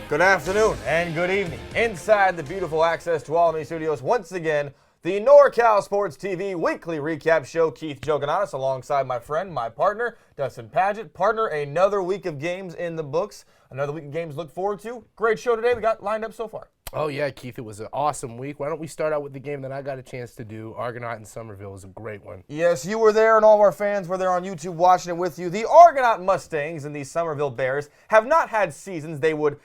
Good afternoon and good evening. Inside the beautiful Access to All Me studios, once again, the NorCal Sports TV weekly recap show. Keith Jogonatis alongside my friend, my partner, Dustin Paget. Partner, another week of games in the books. Another week of games to look forward to. Great show today we got lined up so far. Oh, yeah, Keith, it was an awesome week. Why don't we start out with the game that I got a chance to do? Argonaut and Summerville was a great one. Yes, you were there, and all of our fans were there on YouTube watching it with you. The Argonaut Mustangs and the Summerville Bears have not had seasons they would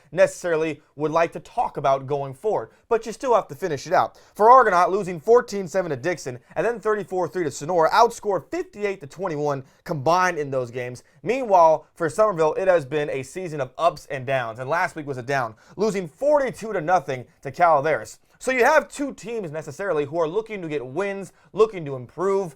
like to talk about going forward, but you still have to finish it out. For Argonaut, losing 14-7 to Dixon and then 34-3 to Sonora, outscored 58-21 combined in those games. Meanwhile, for Summerville, it has been a season of ups and downs, and last week was a down, losing 42-0 to Calaveras. So you have two teams necessarily who are looking to get wins, looking to improve,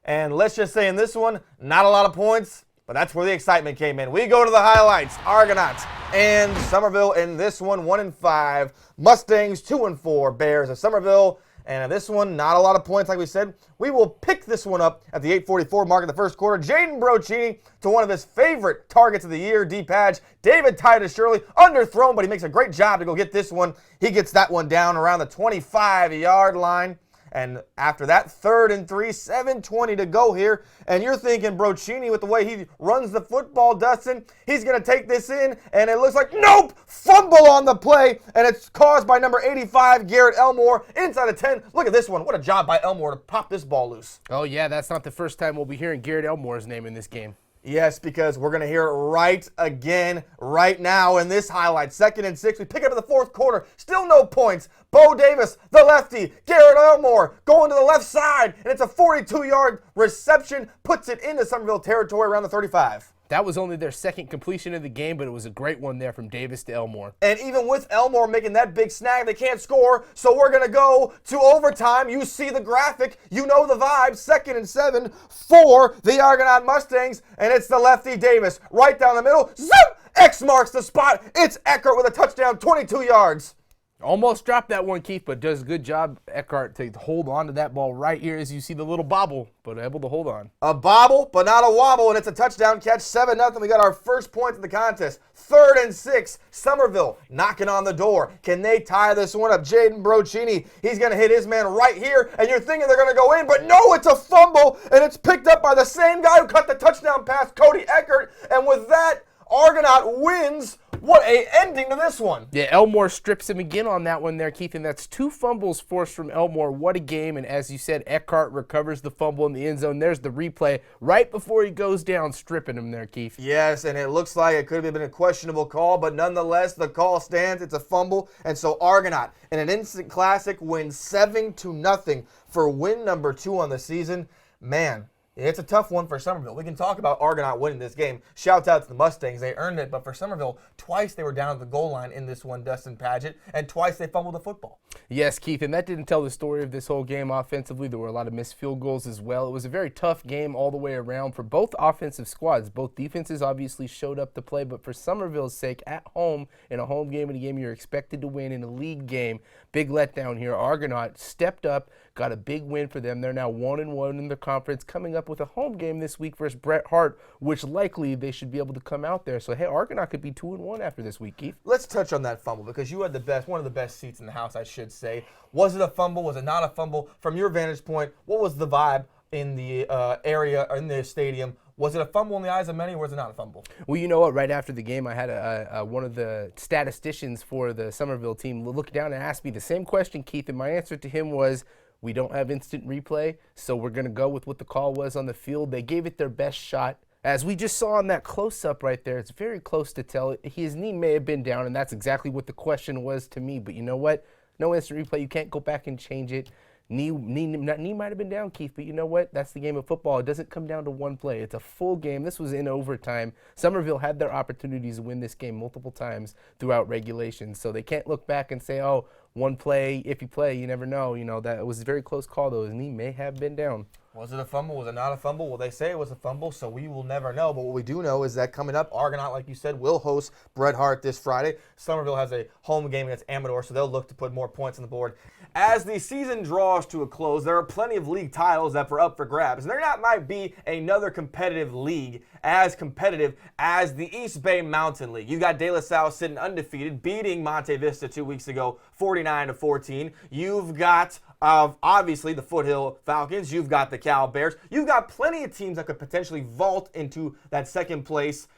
and let's just say in this one, not a lot of points, but that's where the excitement came in. We go to the highlights. Argonauts and Summerville in this one, 1-5. Mustangs, 2-4. Bears of Summerville. And in this one, not a lot of points, like we said. We will pick this one up at the 8:44 mark of the first quarter. Jaden Brochini to one of his favorite targets of the year, D-Padge. David Titus Shirley, underthrown, but he makes a great job to go get this one. He gets that one down around the 25-yard line. And after that, 3rd and 3, 7:20 to go here. And you're thinking Brochini, with the way he runs the football, Dustin, he's going to take this in. And it looks like, nope, fumble on the play. And it's caused by number 85, Garrett Elmore, inside of 10. Look at this one. What a job by Elmore to pop this ball loose. Oh, yeah, that's not the first time we'll be hearing Garrett Elmore's name in this game. Yes, because we're going to hear it right again, right now in this highlight. 2nd and 6. We pick it up in the fourth quarter. Still no points. Bo Davis, the lefty. Garrett Elmore going to the left side. And it's a 42-yard reception. Puts it into Summerville territory around the 35. That was only their second completion of the game, but it was a great one there from Davis to Elmore. And even with Elmore making that big snag, they can't score, so we're going to go to overtime. You see the graphic. You know the vibe. 2nd and 7 for the Argonaut Mustangs, and it's the lefty Davis right down the middle. Zoom! X marks the spot. It's Eckert with a touchdown, 22 yards. Almost dropped that one, Keith, but does a good job, Eckhart, to hold on to that ball right here as you see the little bobble, but able to hold on. A bobble, but not a wobble, and it's a touchdown catch, 7-0. We got our first points in the contest. 3rd and 6, Summerville knocking on the door. Can they tie this one up? Jaden Brochini, he's going to hit his man right here, and you're thinking they're going to go in, but no, it's a fumble, and it's picked up by the same guy who cut the touchdown pass, Cody Eckert, and with that, Argonaut wins. What a ending to this one. Yeah, Elmore strips him again on that one there, Keith, and that's 2 fumbles forced from Elmore. What a game, and as you said, Eckhart recovers the fumble in the end zone. There's the replay right before he goes down, stripping him there, Keith. Yes, and it looks like it could have been a questionable call, but nonetheless, the call stands. It's a fumble, and so Argonaut, in an instant classic, wins 7-0 for win number 2 on the season. Man, it's a tough one for Summerville. We can talk about Argonaut winning this game. Shouts out to the Mustangs. They earned it. But for Summerville, twice they were down at the goal line in this one, Dustin Paget, and twice they fumbled the football. Yes, Keith, and that didn't tell the story of this whole game offensively. There were a lot of missed field goals as well. It was a very tough game all the way around for both offensive squads. Both defenses obviously showed up to play, but for Summerville's sake, at home, in a home game, in a game you're expected to win, in a league game, big letdown here. Argonaut stepped up, got a big win for them. They're now 1-1 in the conference, coming up with a home game this week versus Bret Hart, which likely they should be able to come out there. So, hey, Argonaut could be 2-1 after this week, Keith. Let's touch on that fumble because you had one of the best seats in the house, I should say. Was it a fumble? Was it not a fumble? From your vantage point, what was the vibe in the area, in the stadium? Was it a fumble in the eyes of many, or was it not a fumble? Well, you know what? Right after the game, I had one of the statisticians for the Summerville team look down and ask me the same question, Keith, and my answer to him was, we don't have instant replay, so we're going to go with what the call was on the field. They gave it their best shot. As we just saw in that close-up right there, it's very close to tell. His knee may have been down, and that's exactly what the question was to me. But you know what? No instant replay. You can't go back and change it. Knee might have been down, Keith, but you know what? That's the game of football. It doesn't come down to one play. It's a full game. This was in overtime. Summerville had their opportunities to win this game multiple times throughout regulation, so they can't look back and say, oh, one play, if you play, you never know. You know, that it was a very close call, though. His knee may have been down. Was it a fumble? Was it not a fumble? Well, they say it was a fumble, so we will never know. But what we do know is that coming up, Argonaut, like you said, will host Bret Hart this Friday. Summerville has a home game against Amador, so they'll look to put more points on the board. As the season draws to a close, there are plenty of league titles that are up for grabs. And there not might be another competitive league as competitive as the East Bay Mountain League. You got De La Salle sitting undefeated, beating Monte Vista 2 weeks ago, 49-14. You've got obviously the Foothill Falcons. You've got the Cal Bears. You've got plenty of teams that could potentially vault into that second place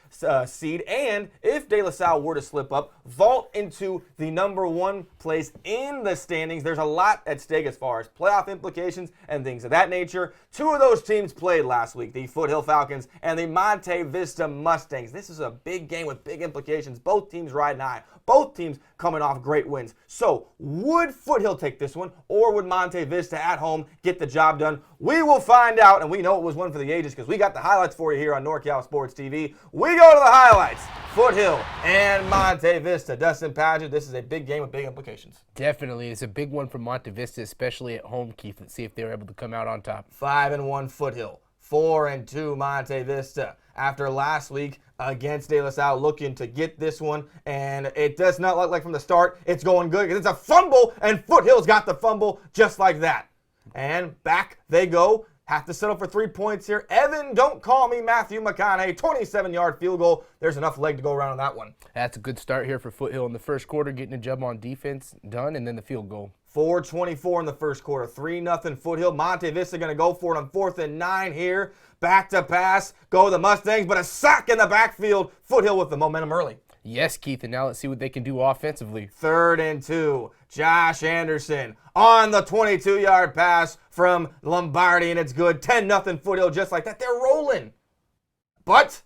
seed. And if De La Salle were to slip up, vault into the number 1 place in the standings. There's a lot at stake as far as playoff implications and things of that nature. 2 of those teams played last week, the Foothill Falcons and the Monte Vista Mustangs. This is a big game with big implications. Both teams riding high. Both teams coming off great wins. So would Foothill take this one, or would Monte Vista at home get the job done? We will find out, and we know it was one for the ages because we got the highlights for you here on NorCal Sports TV. We go to the highlights. Foothill and Monte Vista. Dustin Paget, this is a big game with big implications. Definitely. It's a big one for Monte Vista, especially at home, Keith. Let's see if they're able to come out on top. 5-1 Foothill. 4-2 Monte Vista. After last week against De La Salle, looking to get this one, and it does not look like from the start it's going good because it's a fumble, and Foothill's got the fumble just like that. And back they go. Have to settle for 3 points here. Evan, don't call me Matthew McConaughey. 27-yard field goal. There's enough leg to go around on that one. That's a good start here for Foothill in the first quarter, getting a job on defense done, and then the field goal. 4:24 in the first quarter. 3-0 Foothill. Monte Vista going to go for it on 4th and 9 here. Back to pass. Go the Mustangs, but a sack in the backfield. Foothill with the momentum early. Yes, Keith, and now let's see what they can do offensively. 3rd and 2. Josh Anderson on the 22-yard pass from Lombardi, and it's good. 10-0 Foothill, just like that. They're rolling. But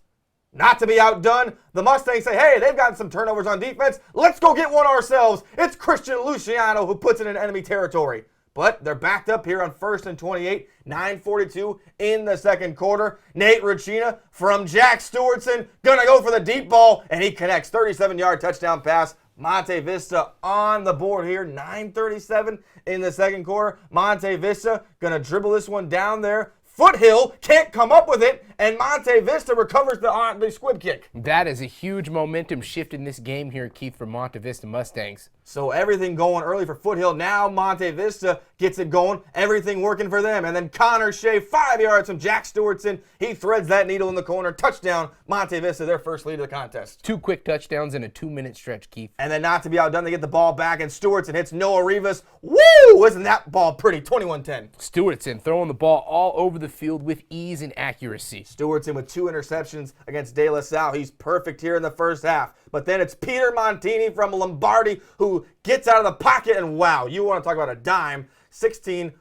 not to be outdone, the Mustangs say, hey, they've gotten some turnovers on defense. Let's go get one ourselves. It's Christian Luciano who puts it in enemy territory. But they're backed up here on 1st and 28, 9:42 in the second quarter. Nate Ruchina from Jack Stewartson going to go for the deep ball, and he connects. 37-yard touchdown pass. Monte Vista on the board here, 9:37 in the second quarter. Monte Vista going to dribble this one down there. Foothill can't come up with it, and Monte Vista recovers the squib kick. That is a huge momentum shift in this game here, Keith, for Monte Vista Mustangs. So everything going early for Foothill. Now Monte Vista gets it going. Everything working for them. And then Connor Shea, 5 yards from Jack Stewartson. He threads that needle in the corner. Touchdown, Monte Vista, their first lead of the contest. 2 quick touchdowns in a 2-minute stretch, Keith. And then not to be outdone, they get the ball back, and Stewartson hits Noah Rivas. Woo! Isn't that ball pretty? 21-10. Stewartson throwing the ball all over the field with ease and accuracy. Stewartson with 2 interceptions against De La Salle. He's perfect here in the first half. But then it's Peter Montini from Lombardi who gets out of the pocket, and wow, you want to talk about a dime. 16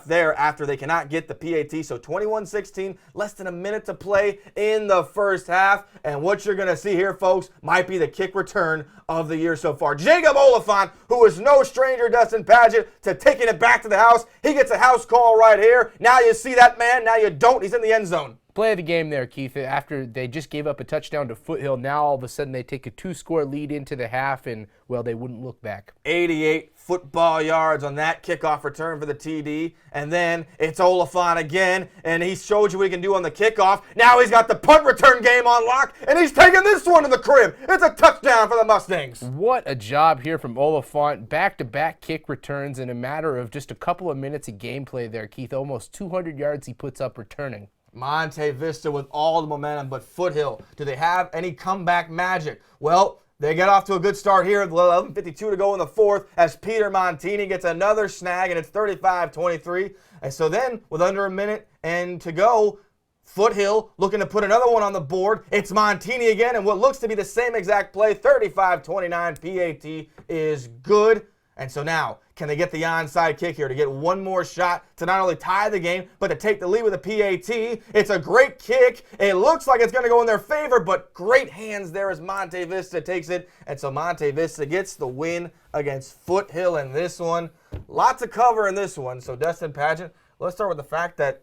there after they cannot get the PAT. So 21-16, less than a minute to play in the first half. And what you're going to see here, folks, might be the kick return of the year so far. Jacob Oliphant, who is no stranger, Dustin Paget, to taking it back to the house. He gets a house call right here. Now you see that man. Now you don't. He's in the end zone. Play of the game there, Keith. After they just gave up a touchdown to Foothill, now all of a sudden they take a 2-score lead into the half, and, well, they wouldn't look back. 88 football yards on that kickoff return for the TD. And then it's Oliphant again, and he showed you what he can do on the kickoff. Now he's got the punt return game on lock, and he's taking this one to the crib. It's a touchdown for the Mustangs. What a job here from Oliphant. Back-to-back kick returns in a matter of just a couple of minutes of gameplay there, Keith. Almost 200 yards he puts up returning. Monte Vista with all the momentum, but Foothill, do they have any comeback magic? Well, they get off to a good start here. 11:52 to go in the fourth as Peter Montini gets another snag, and it's 35-23. And so then, with under a minute and to go, Foothill looking to put another one on the board. It's Montini again, and what looks to be the same exact play, 35-29. PAT is good. And so now, can they get the onside kick here to get one more shot to not only tie the game, but to take the lead with a PAT? It's a great kick. It looks like it's going to go in their favor, but great hands there as Monte Vista takes it. And so Monte Vista gets the win against Foothill in this one. Lots of cover in this one. So Dustin Paget, let's start with the fact that,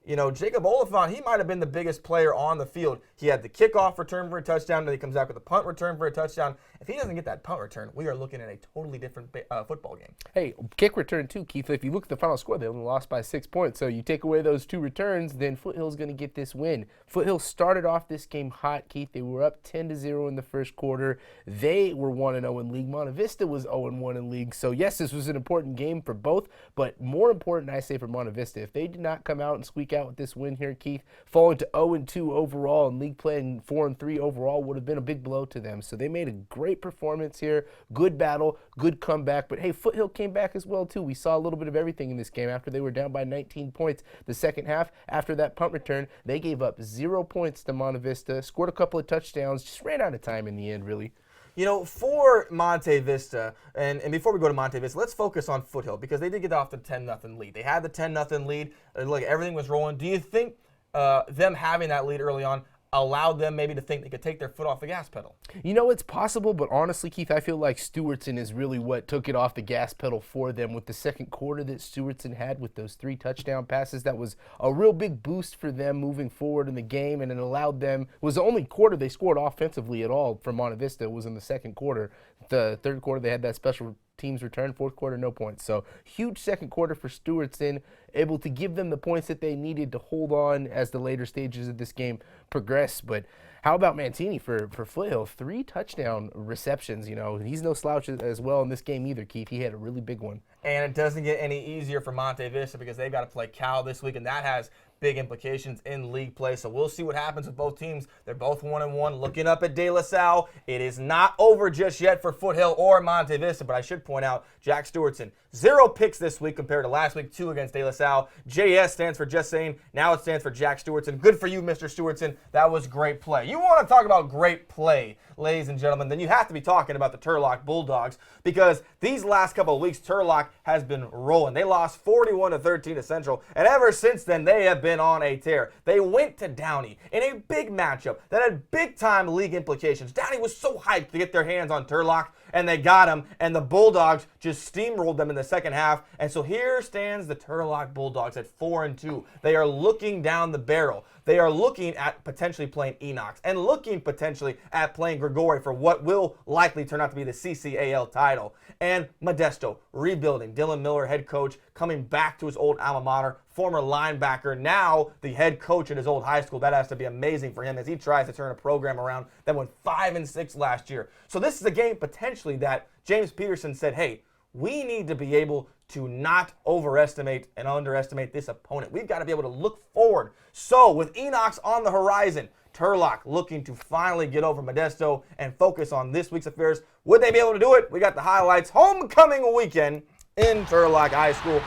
you know, Jacob Oliphant, he might have been the biggest player on the field. He had the kickoff return for a touchdown, then he comes back with a punt return for a touchdown, If he doesn't get that punt return, we are looking at a totally different football game. Hey, kick return too, Keith. If you look at the final score, they only lost by 6 points. So you take away those 2 returns, then Foothill's going to get this win. Foothill started off this game hot, Keith. They were up 10-0 in the first quarter. They were 1-0 in league. Monte Vista was 0-1 in league. So yes, this was an important game for both, but more important, I say, for Monte Vista. If they did not come out and squeak out with this win here, Keith, falling to 0-2 overall in league play and 4-3 overall would have been a big blow to them. So they made a great performance here. Good battle, good comeback. But hey, Foothill came back as well too. We saw a little bit of everything in this game after they were down by 19 points. The second half, after that punt return, they gave up 0 points to Monte Vista, scored a couple of touchdowns, just ran out of time in the end, really. You know, for Monte Vista, and before we go to Monte Vista, let's focus on Foothill because they did get off the 10-0 lead. They had the 10-0 lead. Look, everything was rolling. Do you think them having that lead early on allowed them maybe to think they could take their foot off the gas pedal? You know, it's possible, but honestly, Keith, I feel like Stewartson is really what took it off the gas pedal for them with the second quarter that Stewartson had with those 3 touchdown passes. That was a real big boost for them moving forward in the game, and it allowed them, it was the only quarter they scored offensively at all from Monte Vista was in the second quarter. The third quarter, they had that special teams return. Fourth quarter, no points. So huge second quarter for Stewartson, able to give them the points that they needed to hold on as the later stages of this game progress. But how about Mantini for Foothill? 3 touchdown receptions. You know, he's no slouch as well in this game either, Keith. He had a really big one. And it doesn't get any easier for Monte Vista because they've got to play Cal this week, and that has big implications in league play. So we'll see what happens with both teams. They're both 1-1. Looking up at De La Salle, it is not over just yet for Foothill or Monte Vista, but I should point out Jack Stewartson, 0 picks this week compared to last week, 2 against De La Salle. JS stands for just saying. Now it stands for Jack Stewartson. Good for you, Mr. Stewartson. That was great play. You want to talk about great play, ladies and gentlemen, then you have to be talking about the Turlock Bulldogs because these last couple of weeks, Turlock has been rolling. They lost 41-13 to Central, and ever since then, they have been on a tear. They went to Downey in a big matchup that had big-time league implications. Downey was so hyped to get their hands on Turlock, and they got him, and the Bulldogs just steamrolled them in the second half. And so here stands the Turlock Bulldogs at 4-2. They are looking down the barrel. They are looking at potentially playing Enox and looking potentially at playing Grigori for what will likely turn out to be the CCAL title. And Modesto rebuilding. Dylan Miller, head coach, coming back to his old alma mater, former linebacker, now the head coach at his old high school. That has to be amazing for him as he tries to turn a program around that went 5-6 last year. So this is a game potentially that James Peterson said, hey, we need to be able to not overestimate and underestimate this opponent. We've got to be able to look forward. So with Enox on the horizon, Turlock looking to finally get over Modesto and focus on this week's affairs. Would they be able to do it? We got the highlights. Homecoming weekend in Turlock High School.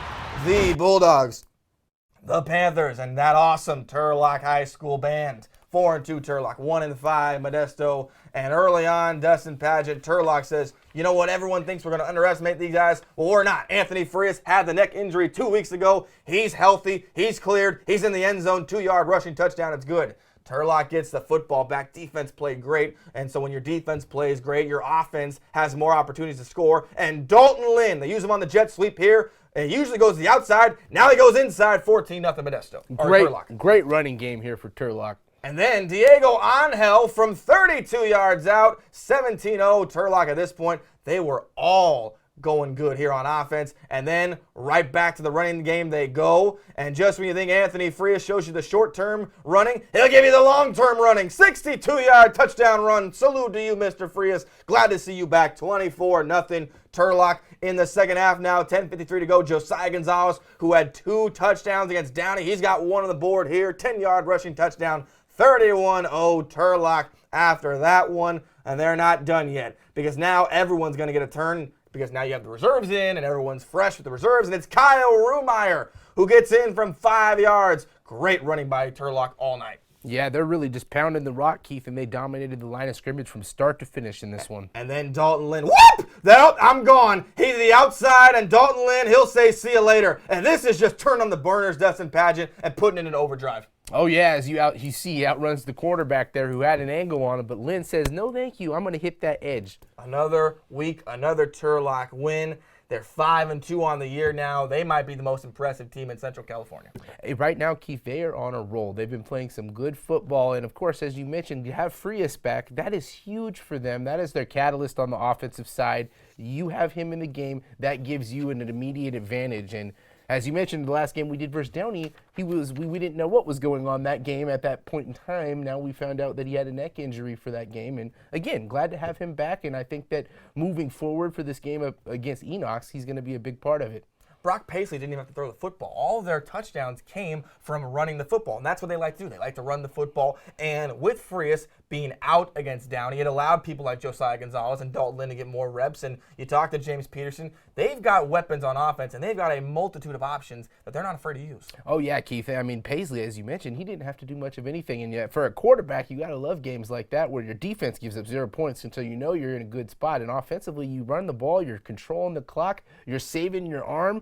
The Bulldogs, the Panthers, and that awesome Turlock High School band. 4-2 Turlock, 1-5 Modesto. And early on, Dustin Paget, Turlock says, you know what, everyone thinks we're going to underestimate these guys. Well, we're not. Anthony Frias had the neck injury 2 weeks ago. He's healthy. He's cleared. He's in the end zone. 2-yard rushing touchdown. It's good. Turlock gets the football back. Defense played great. And so when your defense plays great, your offense has more opportunities to score. And Dalton Lynn, they use him on the jet sweep here. And he usually goes to the outside. Now he goes inside, 14-0 Modesto. Great running game here for Turlock. And then Diego Angel from 32 yards out, 17-0 Turlock at this point. They were all going good here on offense. And then right back to the running game they go. And just when you think Anthony Frias shows you the short-term running, he'll give you the long-term running. 62-yard touchdown run. Salute to you, Mr. Frias. Glad to see you back. 24-0 Turlock in the second half now. 10:53 to go. Josiah Gonzalez, who had 2 touchdowns against Downey. He's got 1 on the board here. 10-yard rushing touchdown. 31-0 Turlock after that one. And they're not done yet because now everyone's going to get a turn because now you have the reserves in and everyone's fresh with the reserves. And it's Kyle Rumeyer who gets in from 5 yards. Great running by Turlock all night. Yeah, they're really just pounding the rock, Keith, and they dominated the line of scrimmage from start to finish in this one. And then Dalton Lynn, whoop! I'm gone. He's the outside, and Dalton Lynn, he'll say see you later. And this is just turning on the burners, Dustin Paget, and putting it in overdrive. Oh, yeah, as you see, he outruns the quarterback there who had an angle on him, but Lynn says, no, thank you, I'm going to hit that edge. Another week, another Turlock win. They're 5-2 on the year now. They might be the most impressive team in Central California. Hey, right now, Keith, they are on a roll. They've been playing some good football. And, of course, as you mentioned, you have Frias back. That is huge for them. That is their catalyst on the offensive side. You have him in the game. That gives you an immediate advantage. And as you mentioned, the last game we did versus Downey, we didn't know what was going on that game at that point in time. Now we found out that he had a neck injury for that game. And, again, glad to have him back. And I think that moving forward for this game against Enox, he's going to be a big part of it. Brock Paisley didn't even have to throw the football. All of their touchdowns came from running the football, and that's what they like to do. They like to run the football, and with Frias being out against Downey, it allowed people like Josiah Gonzalez and Dalton Lynn to get more reps, and you talk to James Peterson, they've got weapons on offense, and they've got a multitude of options that they're not afraid to use. Oh, yeah, Keith. I mean, Paisley, as you mentioned, he didn't have to do much of anything, and yet for a quarterback, you got to love games like that where your defense gives up 0 points until you know you're in a good spot, and offensively, you run the ball, you're controlling the clock, you're saving your arm.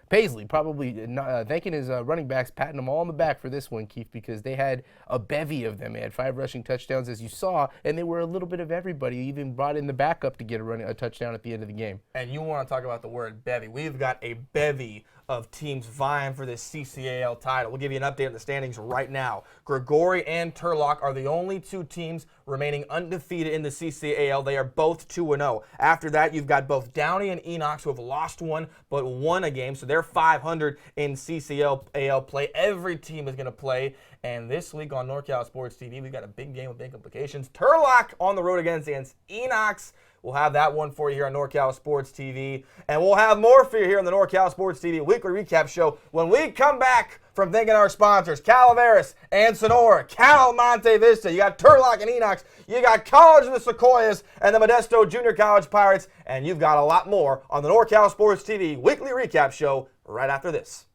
Paisley probably thanking his running backs, patting them all on the back for this one, Keith, because they had a bevy of them. They had 5 rushing touchdowns, as you saw, and they were a little bit of everybody. Even brought in the backup to get a touchdown at the end of the game. And you want to talk about the word bevy. We've got a bevy of teams vying for this CCAL title. We'll give you an update on the standings right now. Gregory and Turlock are the only 2 teams remaining undefeated in the CCAL. They are both 2-0. After that, you've got both Downey and Enox who have lost one but won a game, so they're 500 in CCAL play. Every team is going to play. And this week on NorCal Sports TV, we've got a big game with big implications. Turlock on the road against Enox. We'll have that one for you here on NorCal Sports TV. And we'll have more for you here on the NorCal Sports TV Weekly Recap Show when we come back from thanking our sponsors, Calaveras and Sonora, Cal Monte Vista. You got Turlock and Enox. You got College of the Sequoias and the Modesto Junior College Pirates. And you've got a lot more on the NorCal Sports TV Weekly Recap Show right after this.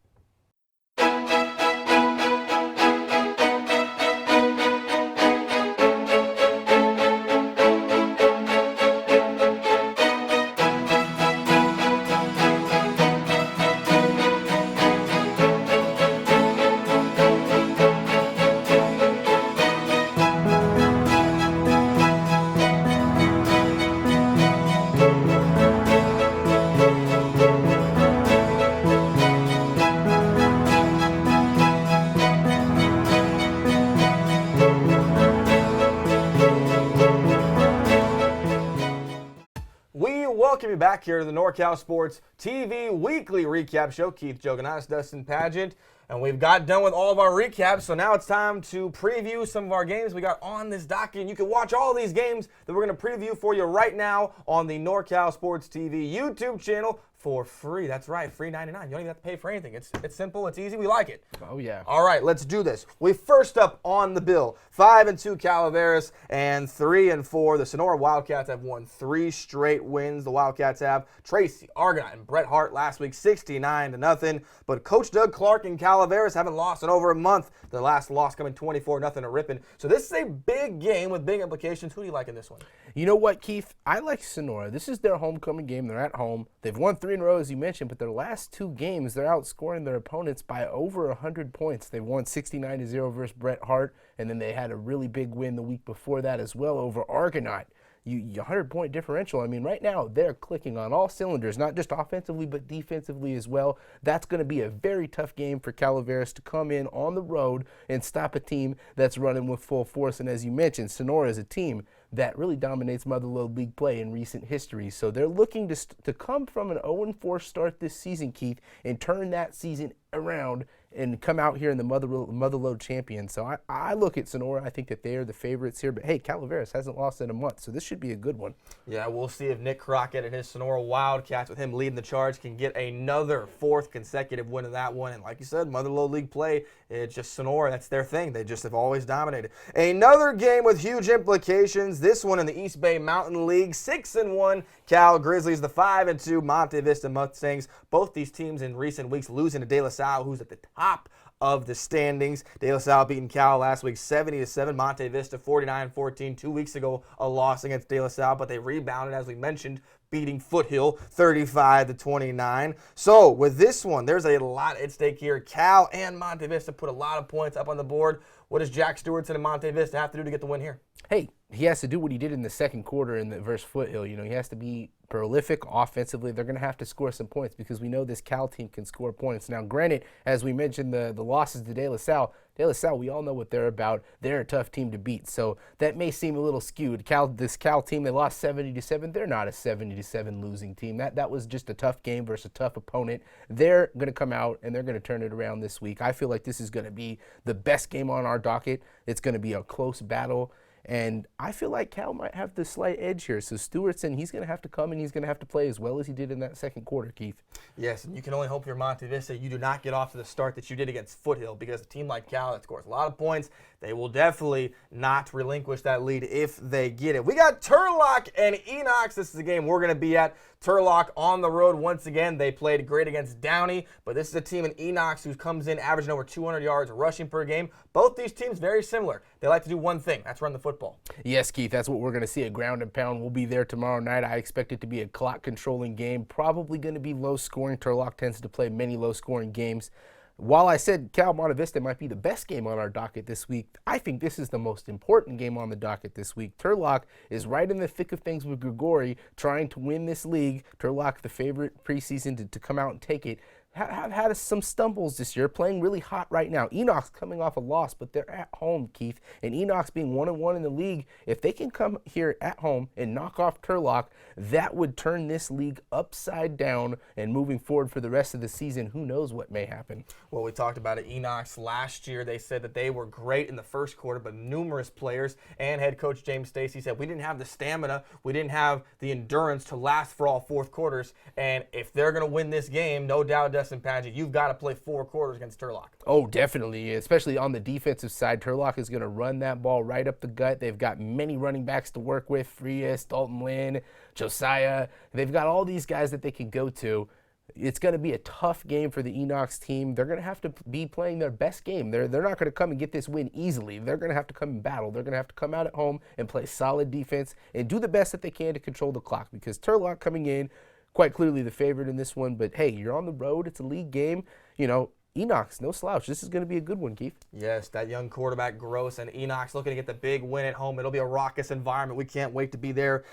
Welcome you back here to the NorCal Sports TV Weekly Recap Show. Keith Joganas, Dustin Pageant, and we've got done with all of our recaps, so now it's time to preview some of our games we got on this docket. And you can watch all these games that we're going to preview for you right now on the NorCal Sports TV YouTube channel for free. That's right, free $99. You don't even have to pay for anything. It's simple, it's easy, we like it. Oh, yeah. All right, let's do this. We first up on the bill, 5-2 Calaveras and 3-4. The Sonora Wildcats have won 3 straight wins. The Wildcats have Tracy, Argonaut, and Bret Hart last week, 69-0. But Coach Doug Clark and Calaveras haven't lost in over a month. The last loss coming 24-0 to Ripon. So this is a big game with big implications. Who do you like in this one? You know what, Keith? I like Sonora. This is their homecoming game. They're at home. They've won 3 in a row, as you mentioned, but their last 2 games, they're outscoring their opponents by over 100 points. They've won 69-0 versus Bret Hart, and then they had a really big win the week before that as well over Argonaut. 100-point differential. I mean, right now, they're clicking on all cylinders, not just offensively, but defensively as well. That's going to be a very tough game for Calaveras to come in on the road and stop a team that's running with full force. And as you mentioned, Sonora is a team that really dominates Motherlode League play in recent history. So they're looking to come from an 0-4 start this season, Keith, and turn that season around and come out here in the Motherlode champion. So I look at Sonora. I think that they are the favorites here. But, hey, Calaveras hasn't lost in a month, so this should be a good one. Yeah, we'll see if Nick Crockett and his Sonora Wildcats, with him leading the charge, can get another 4th consecutive win of that one. And like you said, Motherlode League play, it's just Sonora. That's their thing. They just have always dominated. Another game with huge implications. This one in the East Bay Mountain League. 6-1 Cal Grizzlies, the 5-2 Monte Vista Mustangs. Both these teams in recent weeks losing to De La Salle, who's at the top of the standings. De La Salle beating Cal last week 70-7. Monte Vista 49-14. 2 weeks ago, a loss against De La Salle, but they rebounded, as we mentioned, beating Foothill 35-29. So with this one, there's a lot at stake here. Cal and Monte Vista put a lot of points up on the board. What does Jack Stewartson and Monte Vista have to do to get the win here? Hey, he has to do what he did in the second quarter versus Foothill. You know, he has to be prolific offensively. They're going to have to score some points because we know this Cal team can score points. Now, granted, as we mentioned, the losses to De La Salle, we all know what they're about. They're a tough team to beat, so that may seem a little skewed. This Cal team, they lost 70-7. They're not a 70-7 losing team. That was just a tough game versus a tough opponent. They're going to come out and they're going to turn it around this week. I feel like this is going to be the best game on our docket. It's going to be a close battle. And I feel like Cal might have the slight edge here. So Stewartson, he's going to have to come and he's going to have to play as well as he did in that second quarter, Keith. Yes, and you can only hope for Monte Vista you do not get off to the start that you did against Foothill, because a team like Cal that scores a lot of points, they will definitely not relinquish that lead if they get it. We got Turlock and Enox. This is a game we're going to be at. Turlock on the road once again. They played great against Downey, but this is a team in Enox who comes in averaging over 200 yards rushing per game. Both these teams very similar. They like to do one thing. That's run the football. Yes, Keith, that's what we're going to see, a ground and pound. We'll be there tomorrow night. I expect it to be a clock-controlling game, probably going to be low-scoring. Turlock tends to play many low-scoring games. While I said Cal Monte Vista might be the best game on our docket this week, I think this is the most important game on the docket this week. Turlock is right in the thick of things with Grigori, trying to win this league. Turlock, the favorite preseason to come out and take it, have had some stumbles this year, playing really hot right now. Enox coming off a loss, but they're at home, Keith. And Enox being 1-1 in the league, if they can come here at home and knock off Turlock, that would turn this league upside down. And moving forward for the rest of the season, who knows what may happen. Well, we talked about it. Enox last year, they said that they were great in the first quarter, but numerous players and head coach James Stacy said we didn't have the stamina, we didn't have the endurance to last for all fourth quarters. And if they're going to win this game, no doubt, Dustin Padgett, you've got to play 4 quarters against Turlock. Oh, definitely, especially on the defensive side. Turlock is going to run that ball right up the gut. They've got many running backs to work with, Frias, Dalton Lynn, Josiah. They've got all these guys that they can go to. It's going to be a tough game for the Enox team. They're going to have to be playing their best game. They're not going to come and get this win easily. They're going to have to come and battle. They're going to have to come out at home and play solid defense and do the best that they can to control the clock, because Turlock coming in, quite clearly the favorite in this one. But hey, you're on the road. It's a league game. You know, Enox, no slouch. This is going to be a good one, Keith. Yes, that young quarterback, Gross, and Enox looking to get the big win at home. It'll be a raucous environment. We can't wait to be there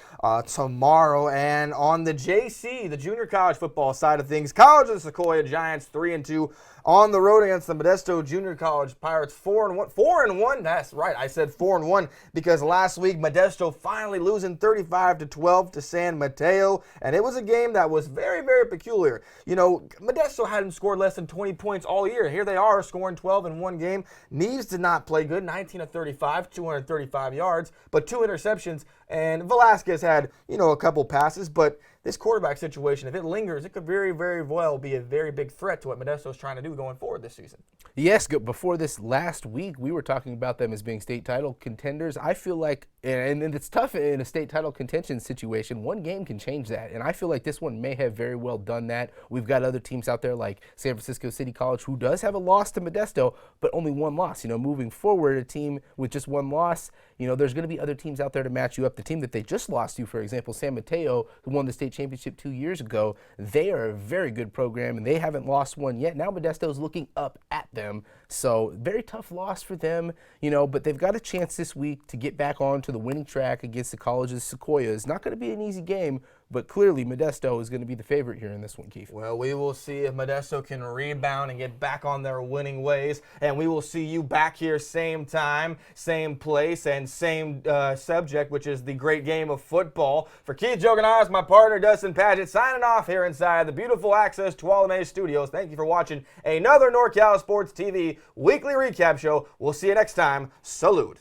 tomorrow. And on the JC, the junior college football side of things, College of the Sequoia Giants 3-2 on the road against the Modesto Junior College Pirates 4-1. 4-1, that's right. I said 4-1 because last week Modesto finally losing 35-12 to San Mateo, and it was a game that was very, very peculiar. You know, Modesto hadn't scored less than 20 points all year. Here they are scoring 12 in one game. Neves did not play good, 19-35, 235 yards, but 2 interceptions, and Velasquez had, you know, a couple passes, but this quarterback situation, if it lingers, it could very, very well be a very big threat to what Modesto is trying to do going forward this season. Yes, before this last week, we were talking about them as being state title contenders. I feel like, and it's tough in a state title contention situation, one game can change that. And I feel like this one may have very well done that. We've got other teams out there like San Francisco City College, who does have a loss to Modesto, but only one loss. You know, moving forward, a team with just one loss, you know, there's going to be other teams out there to match you up. The team that they just lost to, for example, San Mateo, who won the state championship 2 years ago, they are a very good program, and they haven't lost one yet. Now Modesto's looking up at them. So very tough loss for them, you know, but they've got a chance this week to get back onto the winning track against the College of Sequoia. It's not going to be an easy game, but clearly Modesto is going to be the favorite here in this one, Keith. Well, we will see if Modesto can rebound and get back on their winning ways, and we will see you back here same time, same place, and same subject, which is the great game of football. For Keith Joganaz, my partner Dustin Padgett, signing off here inside the beautiful Access to Tuolumne Studios. Thank you for watching another NorCal Sports TV weekly recap show. We'll see you next time. Salute.